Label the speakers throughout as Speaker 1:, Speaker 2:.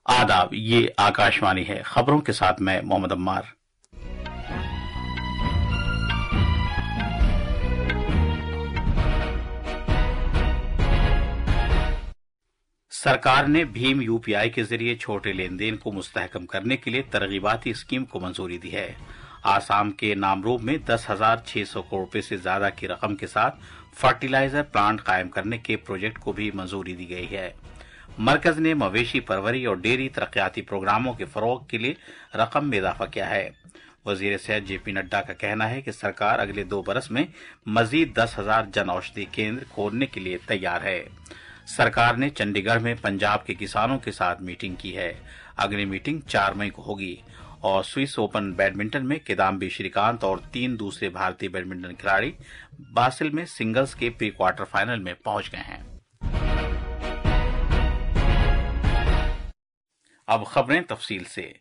Speaker 1: आदाब, ये आकाशवाणी है। खबरों के साथ मैं मोहम्मद अम्मार। सरकार ने भीम यूपीआई के जरिए छोटे लेन देन को मुस्तहकम करने के लिए तरगीबाती स्कीम को मंजूरी दी है। आसाम के नामरूप में 10,600 करोड़ रुपए से ज्यादा की रकम के साथ फर्टिलाइजर प्लांट कायम करने के प्रोजेक्ट को भी मंजूरी दी गई है। मरकज ने मवेशी परवरी और डेयरी तरक्याती प्रोग्रामों के फरोग के लिए रकम में इजाफा किया है। वजीर सेहत जेपी नड्डा का कहना है कि सरकार अगले 2 बरस में मजीद 10,000 जन औषधि केंद्र खोलने के लिए तैयार है। सरकार ने चंडीगढ़ में पंजाब के किसानों के साथ मीटिंग की है। अगली मीटिंग 4 मई को होगी। और स्विस ओपन बैडमिंटन में किदाम्बी श्रीकांत और 3 दूसरे भारतीय बैडमिंटन खिलाड़ी बासिल में सिंगल्स के प्री क्वार्टर फाइनल में पहुंच गए हैं। अब खबरें तफसील से।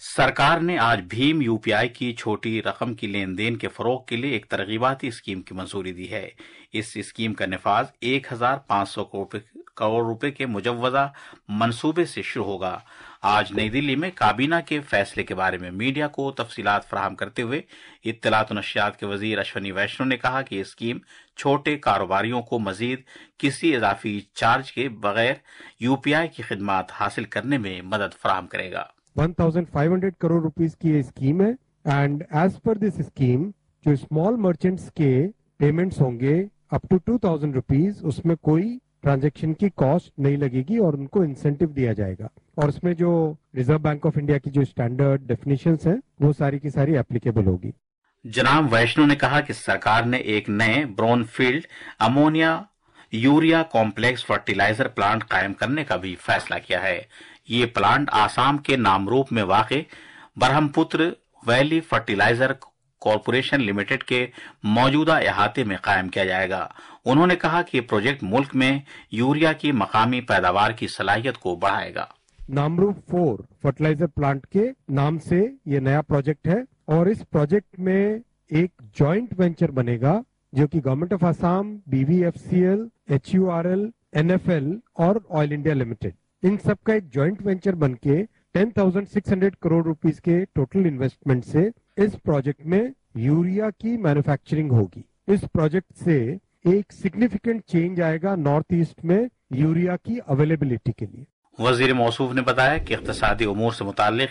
Speaker 1: सरकार ने आज भीम यूपीआई की छोटी रकम की लेन देन के फरोग के लिए एक तरगीबाती स्कीम की मंजूरी दी है। इस स्कीम का नफाज 1,500 करोड़ रुपए के मुजव्वजा मंसूबे से शुरू होगा। आज नई दिल्ली में काबीना के फैसले के बारे में मीडिया को तफसीलात फराहम करते हुए इत्तलात और नशियात के वजीर अश्वनी वैष्णव ने कहा कि यह स्कीम छोटे कारोबारियों को मजीद किसी इजाफी चार्ज के बगैर यूपीआई की खिदमात हासिल करने में मदद फराहम करेगा।
Speaker 2: 1,500 करोड़ रुपीस की ये स्कीम है and as per this scheme जो स्मॉल मर्चेंट्स के पेमेंट्स होंगे अप टू 2,000 रुपीज, उसमें कोई ट्रांजैक्शन की कॉस्ट नहीं लगेगी और उनको इंसेंटिव दिया जाएगा। और इसमें जो रिजर्व बैंक ऑफ इंडिया की जो स्टैंडर्ड डेफिनेशंस हैं वो सारी की सारी एप्लीकेबल होगी।
Speaker 1: जनाब वैष्णव ने कहा कि सरकार ने एक नए brownfield ammonia urea complex fertilizer plant कायम करने का भी फैसला किया है। ये प्लांट आसाम के नामरूप में वाक़ Brahmaputra Valley Fertilizer Corporation Limited के मौजूदा अहाते में कायम किया जाएगा। उन्होंने कहा कि ये प्रोजेक्ट मुल्क में यूरिया की मकामी पैदावार की सलाहियत को बढ़ाएगा।
Speaker 2: नामरूप 4 फर्टिलाइजर प्लांट के नाम से ये नया प्रोजेक्ट है और इस प्रोजेक्ट में एक जॉइंट वेंचर बनेगा जो कि government of Assam, BVFCL, HURL, NFL और ऑयल इंडिया लिमिटेड, इन सब का एक जॉइंट वेंचर बनके 10,600 करोड़ रुपीस के टोटल इन्वेस्टमेंट से इस प्रोजेक्ट में यूरिया की मैन्युफैक्चरिंग होगी। इस प्रोजेक्ट से एक सिग्निफिकेंट चेंज आएगा नॉर्थ ईस्ट में यूरिया की अवेलेबिलिटी के लिए।
Speaker 1: वजीर मौसूफ ने बताया कि इख्तिसादी उमूर से मुतालिक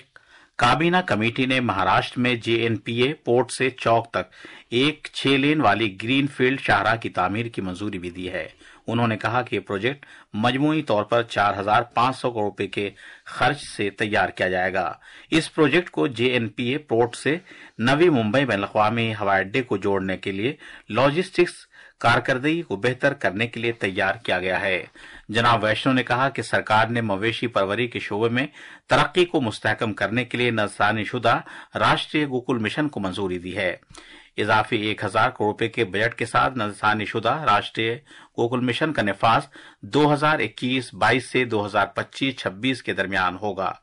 Speaker 1: काबीना कमेटी ने महाराष्ट्र में JNPA पोर्ट से चौक तक एक 6 लेन वाली ग्रीन फील्ड शाहराह की तामीर की मंजूरी भी दी है। उन्होंने कहा कि ये प्रोजेक्ट मजमूई तौर पर 4,500 करोड़ रुपए के खर्च से तैयार किया जाएगा। इस प्रोजेक्ट को JNPA पोर्ट से नवी मुंबई बैनुल-अक़वामी हवाई अड्डे को जोड़ने के लिए लॉजिस्टिक्स कारकर्दगी को बेहतर करने के लिए तैयार किया गया है। जनाब वैष्णव ने कहा कि सरकार ने मवेशी परवरी के शोबे में तरक्की को मुस्तहकम करने के लिए नजरानीशुदा राष्ट्रीय गोकुल मिशन को मंजूरी दी है। इजाफी 1,000 करोड़ रुपए के बजट के साथ नजरानीशुदा राष्ट्रीय गोकुल मिशन का नफाज 2021-22 से 2025-26 के दरमियान होगा।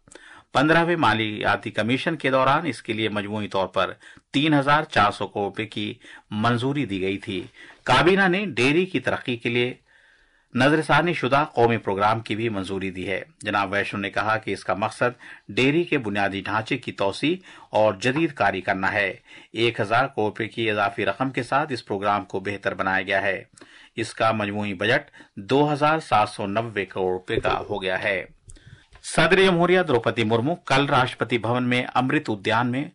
Speaker 1: 15वें मालियाती कमीशन के दौरान इसके लिए मजमूई तौर पर 3,400 करोड़ रुपए की मंजूरी दी गई थी। काबीना ने डेयरी की तरक्की के लिए नजरसानी शुदा कौमी प्रोग्राम की भी मंजूरी दी है। जनाब वैष्णव ने कहा कि इसका मकसद डेयरी के बुनियादी ढांचे की तोसी और जदीद कारी करना है। 1,000 करोड़ रुपए की इजाफी रकम के साथ इस प्रोग्राम को बेहतर बनाया गया है। इसका मजमूई बजट 2,790 करोड़ रुपए का हो गया है। सदर जमहूरिया द्रौपदी मुर्मू कल राष्ट्रपति भवन में अमृत उद्यान में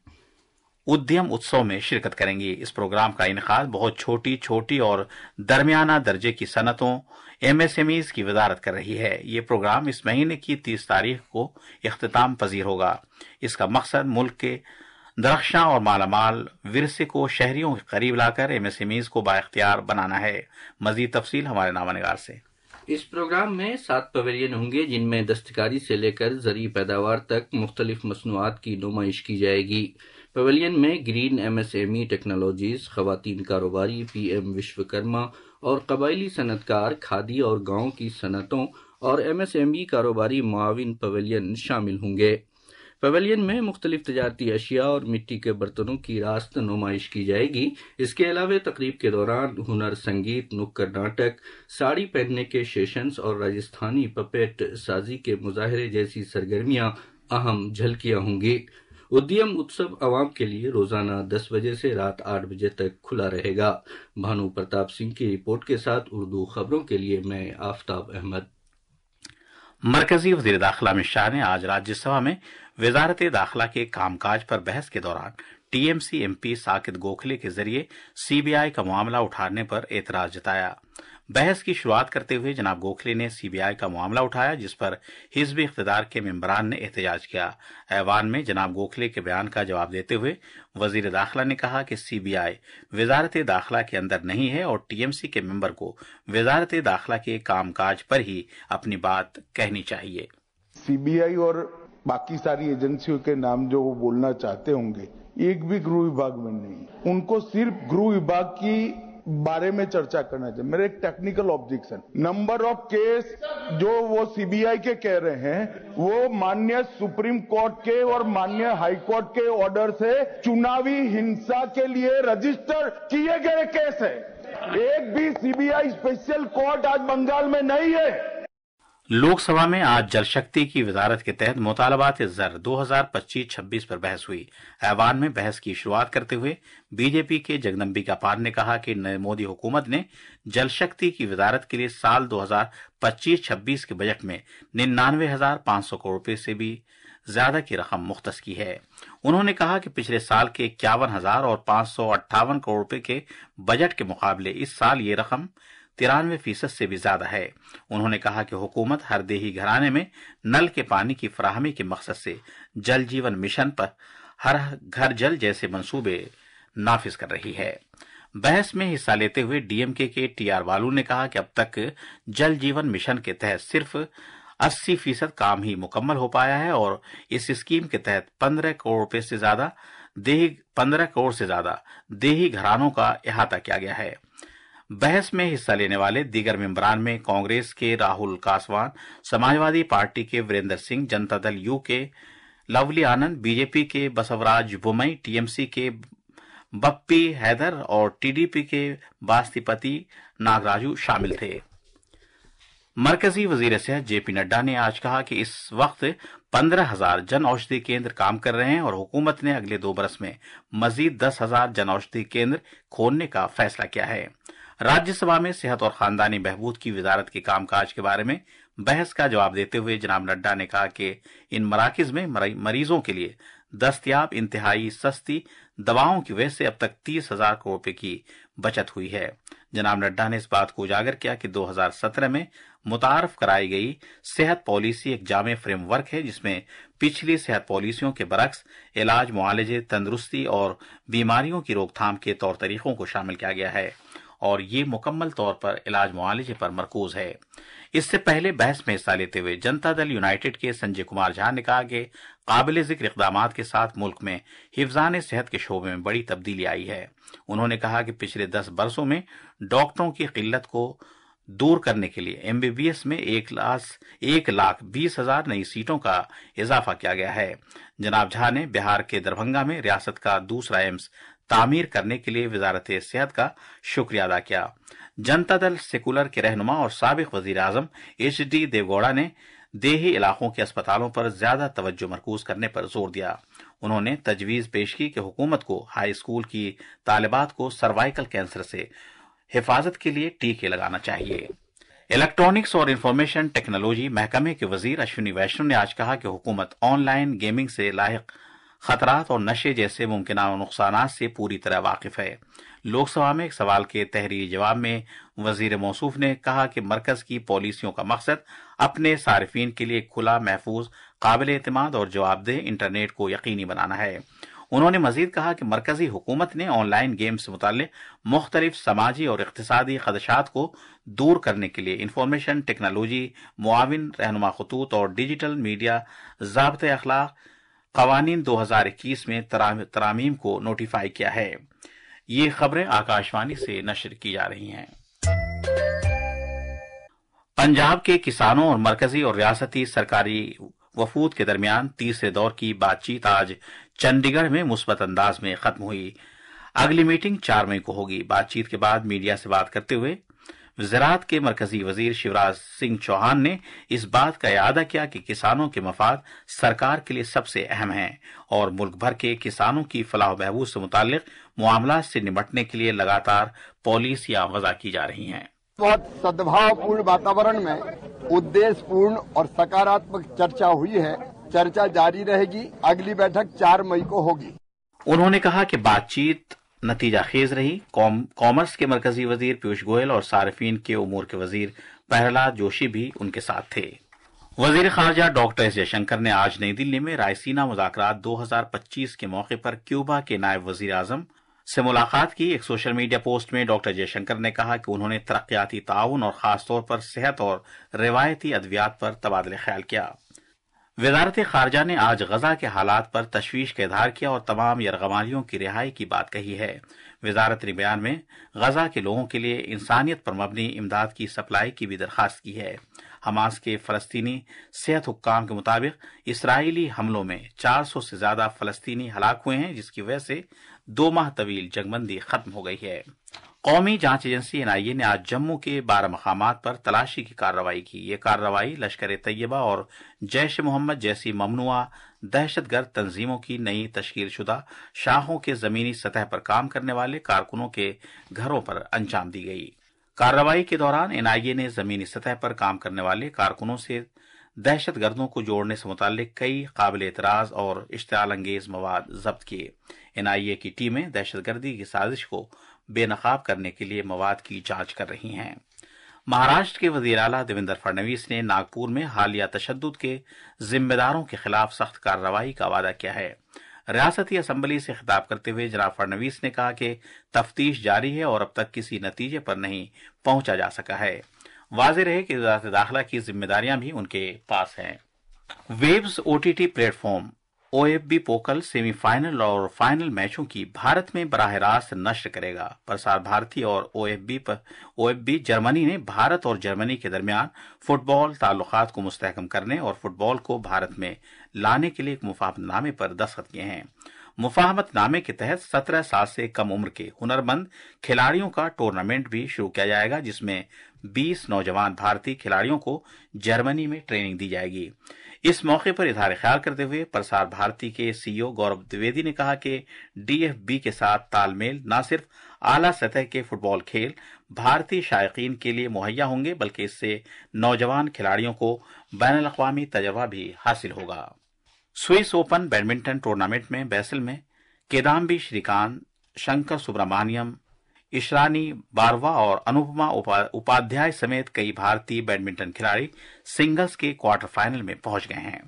Speaker 1: उद्यम उत्सव में शिरकत करेंगी। इस प्रोग्राम का इनेकाद बहुत छोटी और दरमियाना दर्जे की सनतों MSMEs की वजारत कर रही है। ये प्रोग्राम इस महीने की 30 तारीख को इख्तिताम पजीर होगा। इसका मकसद मुल्क के दरख्शां और मालामाल विरसे को शहरियों के करीब लाकर MSMEs को बाइख्तियार बनाना है। मजीद तफसील हमारे नामानिगार से।
Speaker 3: इस प्रोग्राम में 7 पवेलियन होंगे जिनमें दस्तकारी से लेकर ज़री पैदावार तक मुख्तलिफ मसनूआत की नुमाइश की जाएगी। पवेलियन में ग्रीन MSME टेक्नोलॉजीज, खवातीन कारोबारी, PM विश्वकर्मा और कबायली सनतकार, खादी और गांव की सनतों और MSME कारोबारी मुआविन पवेलियन शामिल होंगे। پویلین میں مختلف تجارتی اشیاء اور مٹی کے برتنوں کی راست نمائش کی جائے گی۔ اس کے علاوہ تقریب کے دوران ہنر، سنگیت، نکڑ ناٹک، ساڑی پہننے کے سیشنز اور راجستھانی پپیٹ سازی کے مظاہرے جیسی سرگرمیاں اہم جھلکیاں ہوں گی۔ ادیم اتسو عوام کے لیے روزانہ 10 بجے سے رات 8 بجے تک کھلا رہے گا۔ بھانو پرتاپ سنگھ کی رپورٹ کے ساتھ اردو خبروں کے لیے میں آفتاب احمد۔
Speaker 1: مرکزی وزیر داخلہ امت شاہ نے آج راجیہ سبھا میں وزارت داخلہ کے کام کاج پر بحث کے دوران T M C M P Saket Gokhale کے ذریعے سی بی آئی کا معاملہ اٹھانے پر اعتراض جتایا۔ بحث کی شروعات کرتے ہوئے جناب گوکھلے نے سی بی آئی کا معاملہ اٹھایا، جس پر حزب اقتدار کے ممبران نے احتجاج کیا۔ ایوان میں جناب گوکھلے کے بیان کا جواب دیتے ہوئے وزیر داخلہ نے کہا کہ سی بی آئی وزارت داخلہ کے اندر نہیں ہے اور ٹی ایم سی کے ممبر کو وزارت داخلہ کے کام کاج پر ہی اپنی بات کہنی چاہیے۔
Speaker 4: سی بی آئی اور باقی ساری ایجنسیوں کے نام جو وہ بولنا چاہتے ہوں گے، ایک بھی گروہ وبھاگ میں نہیں، ان کو صرف گروہ وبھاگ کی بارے میں چرچا کرنا چاہیے۔ میرا ایک technical objection, number of case جو وہ سی بی آئی کے کہہ رہے ہیں وہ مانیہ سپریم کورٹ کے اور مانیہ ہائی کورٹ کے آرڈر سے چناوی ہنسا کے لیے رجسٹر کیے گئے کیس ہے۔ ایک بھی سی بی آئی اسپیشل کورٹ آج بنگال میں نہیں ہے۔
Speaker 1: لوک سبھا میں آج جل شکتی کی وزارت کے تحت مطالبات زر 2025-26 پر بحث ہوئی۔ ایوان میں بحث کی شروعات کرتے ہوئے بی جے پی کے جگدمبکا پال نے کہا کہ مودی حکومت نے جل شکتی کی وزارت کے لیے سال 2025-26 کے بجٹ میں 99,500 کروڑ روپے سے بھی زیادہ کی رقم مختص کی ہے۔ انہوں نے کہا کہ پچھلے سال کے 51,000 اور 558 کروڑ روپے کے بجٹ کے مقابلے اس سال یہ رقم 93% سے بھی زیادہ ہے۔ انہوں نے کہا کہ حکومت ہر دیہی گھرانے میں نل کے پانی کی فراہمی کے مقصد سے جل جیون مشن پر ہر گھر جل جیسے منصوبے نافذ کر رہی ہے۔ بحث میں حصہ لیتے ہوئے ڈی ایم کے ٹی آر بالو نے کہا کہ اب تک جل جیون مشن کے تحت صرف 80% کام ہی مکمل ہو پایا ہے اور اس اسکیم کے تحت 15 کروڑ سے زیادہ دیہی گھرانوں کا احاطہ کیا گیا ہے۔ بحث میں حصہ لینے والے دیگر ممبران میں کانگریس کے راہل کاسوان، سماجوادی پارٹی کے وریندر سنگھ، جنتا دل یو کے لولی آنند، بی جے پی کے بسوراج بومئی، ٹی ایم سی کے بپی حیدر اور ٹی ڈی پی کے باستھی پتی ناگراجو شامل تھے۔ مرکزی وزیر صحت جے پی نڈا نے آج کہا کہ اس وقت 15,000 جن اوشدھی کیندر کام کر رہے ہیں اور حکومت نے اگلے 2 برس میں مزید 10,000 جن اوشدھی کیندر کھولنے کا فیصلہ کیا ہے۔ راجیہ سبھا میں صحت اور خاندانی بہبود کی وزارت کے کام کاج کے بارے میں بحث کا جواب دیتے ہوئے جناب نڈا نے کہا کہ ان مراکز میں مریضوں کے لیے دستیاب انتہائی سستی دواؤں کی وجہ سے اب تک 30,000 کروڑ روپے کی بچت ہوئی ہے۔ جناب نڈا نے اس بات کو اجاگر کیا کہ 2017 میں متعارف کرائی گئی صحت پالیسی ایک جامع فریم ورک ہے، جس میں پچھلی صحت پالیسیوں کے برعکس علاج، معالجے، تندرستی اور بیماریوں کی روک تھام کے طور طریقوں کو شامل کیا گیا ہے اور یہ مکمل طور پر علاج معالجے پر مرکوز ہے۔ اس سے پہلے بحث میں حصہ لیتے ہوئے جنتا دل یونائٹڈ کے سنجے کمار جھا نے کہا کہ قابل ذکر اقدامات کے ساتھ ملک میں حفظان صحت کے شعبے میں بڑی تبدیلی آئی ہے۔ انہوں نے کہا کہ پچھلے 10 برسوں میں ڈاکٹروں کی قلت کو دور کرنے کے لیے ایم بی بی ایس میں 1,20,000 نئی سیٹوں کا اضافہ کیا گیا ہے۔ جناب جھا نے بہار کے دربھنگا میں ریاست کا دوسرا ایمس تعمیر کرنے کے لیے وزارت صحت کا شکریہ ادا کیا۔ جنتا دل سیکولر کے رہنما اور سابق وزیر اعظم ایچ ڈی دیو گوڑا نے دیہی علاقوں کے اسپتالوں پر زیادہ توجہ مرکوز کرنے پر زور دیا۔ انہوں نے تجویز پیش کی کہ حکومت کو ہائی اسکول کی طالبات کو سروائیکل کینسر سے حفاظت کے لیے ٹیکے لگانا چاہیے۔ الیکٹرانکس اور انفارمیشن ٹیکنالوجی محکمے کے وزیر اشونی ویشنو نے آج کہا کہ حکومت آن لائن گیمنگ سے لاحق خطرات اور نشے جیسے ممکنہ نقصانات سے پوری طرح واقف ہے۔ لوک سبھا میں ایک سوال کے تحریری جواب میں وزیر موصوف نے کہا کہ مرکز کی پالیسیوں کا مقصد اپنے صارفین کے لیے کھلا، محفوظ، قابل اعتماد اور جواب دہ انٹرنیٹ کو یقینی بنانا ہے۔ انہوں نے مزید کہا کہ مرکزی حکومت نے آن لائن گیم سے متعلق مختلف سماجی اور اقتصادی خدشات کو دور کرنے کے لیے انفارمیشن ٹیکنالوجی معاون رہنما خطوط اور ڈیجیٹل میڈیا ضابطۂ اخلاق قوانین 2021 میں ترامیم کو نوٹیفائی کیا ہے۔ یہ خبریں آکاشوانی سے نشر کی جا رہی ہیں۔ پنجاب کے کسانوں اور مرکزی اور ریاستی سرکاری वफूद के दरमियान तीसरे दौर की बातचीत आज चंडीगढ़ में मुस्बत अंदाज में खत्म हुई। अगली मीटिंग 4 मई को होगी। बातचीत के बाद मीडिया से बात करते हुए ज़राअत के मरकजी वजीर शिवराज सिंह चौहान ने इस बात का इरादा किया कि किसानों के मफाद सरकार के लिए सबसे अहम हैं और मुल्क भर के किसानों की फलाह बहबूद से मुताल्लिक मामलों से निपटने के लिए लगातार पॉलिसियां वज़ा की जा रही हैं।
Speaker 5: बहुत सद्भावपूर्ण वातावरण में उद्देश्यपूर्ण और सकारात्मक चर्चा हुई है। चर्चा जारी रहेगी। अगली बैठक 4 मई को होगी।
Speaker 1: उन्होंने कहा कि बातचीत नतीजा खेज रही। कॉमर्स के मरकजी वजीर पीयूष गोयल और सार्फिन के उमूर के वजीर प्रहलाद जोशी भी उनके साथ थे। वजीर खारजा डॉक्टर एस जयशंकर ने आज नई दिल्ली में रायसीना मुज़ाकरात 2025 के मौके पर क्यूबा के नायब वजीर आजम से मुलाकात की। एक सोशल मीडिया पोस्ट में डॉक्टर जयशंकर ने कहा कि उन्होंने तरक्याती ताउन और खासतौर पर सेहत और रिवायती अद्वियात पर तबादले ख्याल किया। वजारत खारजा ने आज गजा के हालात पर तशवीश का इजहार किया और तमाम यरगमालियों की रिहाई की बात कही है। वजारत ने बयान में गजा के लोगों के लिए इंसानियत पर मबनी इमदाद की सप्लाई की भी दरखास्त की है। हमास के फलस्तीनी सेहत हुक्काम के मुताबिक इसराइली हमलों में 400 से ज्यादा फलस्तीनी हलाक हुए हैं, जिसकी वजह से 2 माह तवील जंगबंदी खत्म हो गई है। कौमी जांच एजेंसी एनआईए ने आज जम्मू के 12 मकामात पर तलाशी की कार्रवाई की। ये कार्रवाई लश्कर तैयबा और जैश मोहम्मद जैसी ममनुआ दहशतगर्द तंजीमों की नई तश्कीलशुदा शाखों के जमीनी सतह पर काम करने वाले कारकुनों के घरों पर अंजाम दी गई। कार्रवाई के दौरान एनआईए ने जमीनी सतह पर काम करने वाले कारकुनों से दहशतगर्दों को जोड़ने से मुताल्लिक कई काबिल एतराज और इश्तिआल अंगेज मवाद जब्त किए। एनआईए की टीमें दहशतगर्दी की साजिश को बेनकाब करने के लिए मवाद की जांच कर रही हैं। महाराष्ट्र के वजीर आला देवेंद्र फडणवीस ने नागपुर में हालिया तशद्दुद के जिम्मेदारों के खिलाफ सख्त कार्रवाई का वादा किया है। रियासती असम्बली से खिताब करते हुए जनाब फडणवीस ने कहा कि तफ्तीश जारी है और अब तक किसी नतीजे पर नहीं पहुंचा जा सका है। वाज़ेह रहे कि वज़ारत दाखिला की जिम्मेदारियां भी उनके पास हैं। Webs OTT platform OFB पोकल semifinal और फाइनल मैचों की भारत में बराह रास्त नश्र करेगा। प्रसार भारती और ओएफबी जर्मनी ने भारत और जर्मनी के दरमियान फुटबॉल ताल्लुकात को मुस्तहकम करने और फुटबॉल को भारत में लाने के लिए एक मुफाहमतनामे पर दस्तखत किए हैं। मुफाहमतनामे के तहत 17 साल से कम उम्र के हुनरमंद खिलाड़ियों का टूर्नामेंट भी शुरू किया जाएगा, जिसमें 20 नौजवान भारतीय खिलाड़ियों को जर्मनी में ट्रेनिंग दी जाएगी। इस मौके पर इजहार ख्याल करते हुए प्रसार भारती के सीईओ गौरव द्विवेदी ने कहा कि डीएफबी के साथ तालमेल न सिर्फ आला सतह के फुटबॉल खेल भारतीय शायकीन के लिए मुहैया होंगे, बल्कि इससे नौजवान खिलाड़ियों को बैनुल अक़वामी तजर्बा भी हासिल होगा। स्विस ओपन बैडमिंटन टूर्नामेंट में बैसल में किदाम्बी श्रीकांत, शंकर सुब्रमण्यम, इशरानी बारवा और अनुपमा उपाध्याय समेत कई भारतीय बैडमिंटन खिलाड़ी सिंगल्स के क्वार्टर फाइनल में पहुंच गए हैं।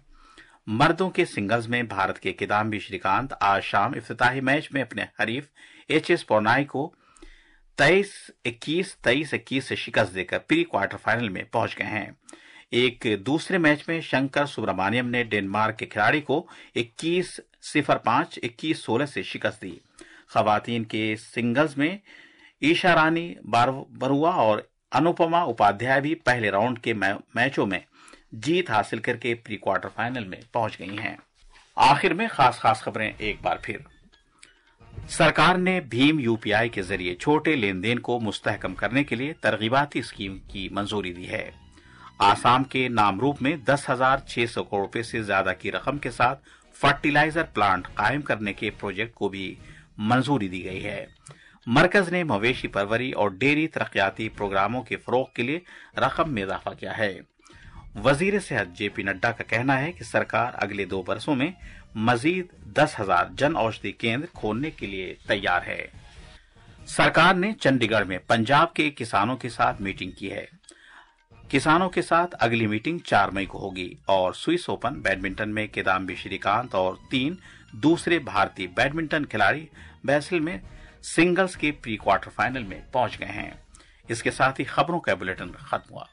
Speaker 1: मर्दों के सिंगल्स में भारत के किदाम्बी श्रीकांत आज शाम इफ्तिताही मैच में अपने हरीफ एचएस प्रणॉय को 23-21, 23-21 से शिकस्त देकर प्री क्वार्टर फाइनल में पहुंच गए हैं। एक दूसरे मैच में शंकर सुब्रमण्यम ने डेनमार्क के खिलाड़ी को 21-05, 21-16 से शिकस्त दी। खवातीन के सिंगल्स में ईशा रानी बरुआ और अनुपमा उपाध्याय भी पहले राउंड के मैचों में जीत हासिल करके प्री क्वार्टर फाइनल में पहुंच गई हैं। आखिर में खास खबरें एक बार फिर। सरकार ने भीम यूपीआई के जरिए छोटे लेन देन को मुस्तहकम करने के लिए तरगीबाती स्कीम की मंजूरी दी है। आसाम के नामरूप में 10,600 करोड़ रुपए से ज्यादा की रकम के साथ फर्टिलाइजर प्लांट कायम करने के प्रोजेक्ट को भी मंजूरी दी गई है। मरकज ने मवेशी परवरी और डेयरी तरक्याती प्रोग्रामों के फरोग के लिए रकम में इजाफा किया है। वजीर सेहत जेपी नड्डा का कहना है कि सरकार अगले 2 वर्षों में मजीद 10,000 जन औषधि केंद्र खोलने के लिए तैयार है। सरकार ने चंडीगढ़ में पंजाब के किसानों के साथ मीटिंग की है। किसानों के साथ अगली मीटिंग 4 मई को होगी और स्विस ओपन बैडमिंटन में किदाम्बी श्रीकांत और 3 दूसरे भारतीय बैडमिंटन खिलाड़ी बैसल में सिंगल्स के प्री क्वार्टर फाइनल में पहुंच गए हैं। इसके साथ ही खबरों का बुलेटिन खत्म हुआ।